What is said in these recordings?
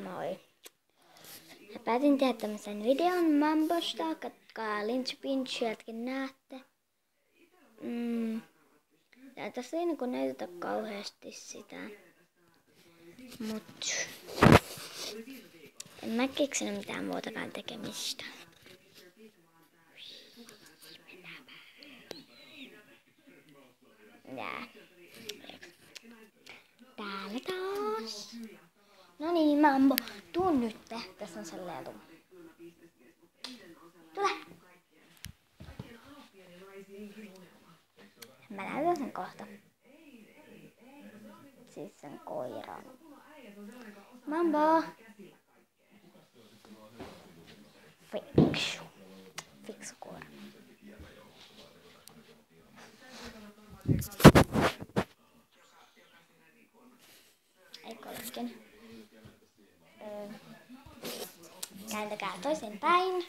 Moi! Mä päätin tehdä tämmösen videon Mambosta, katsokaa Lynch Pinch, sieltäkin näette. Ja tässä ei niinku näytetä kauheasti sitä. Mut en mä keksinyt mitään muutakaan tekemistä. Nää. Täällä taas. No niin, Mambo, tuu nyt. Tässä on sellainen luu. Tule! Mä näytän sen kohta. Siis sen koiran. Mambo! Fiksu koira. Eikö olekin? Kääntäkää toisen päin.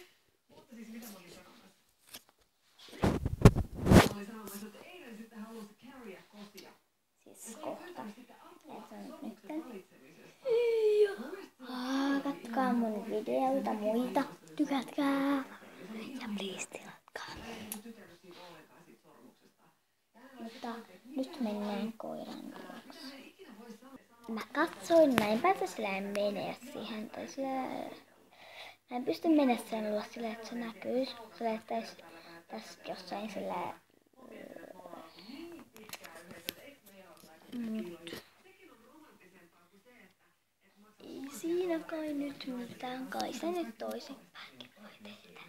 Siis kohta. Katsokaa mun videoita muita. Tykätkää. Ja please tilatkaa. Mutta nyt mennään koiran luokse. Mä katsoin, mä en pääse silleen menee siihen. Mä en pysty mennä sen luo silleen, että se näkyy. Silleen, että tässä jossain silleen. Ei siinä kai nyt mitään. Kai se nyt toisinpäinkin voi tehdä.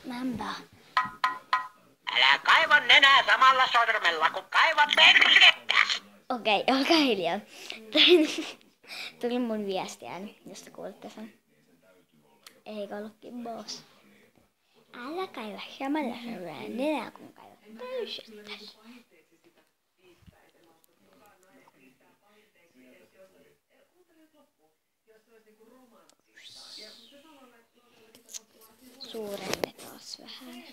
Mambo. Älä kaiva nenää samalla sormella, kun kaivat persettä! Okei, olkaa hiljaa. Tuli mun viestiääni, josta kuulitte sen. Eikö ollutkin boss? Älä kaiva samalla sormella nenää, kun kaivat persettä. Suurennetaan vähän.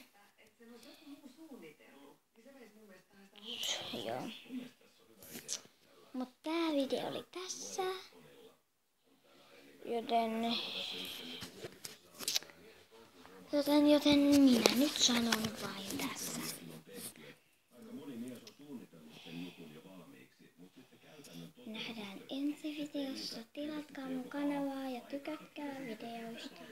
Joo. Mutta tää video oli tässä. Joten minä nyt sanon vain tässä. Nähdään ensi videossa. Tilatkaa mun kanavaa ja tykätkää videoista.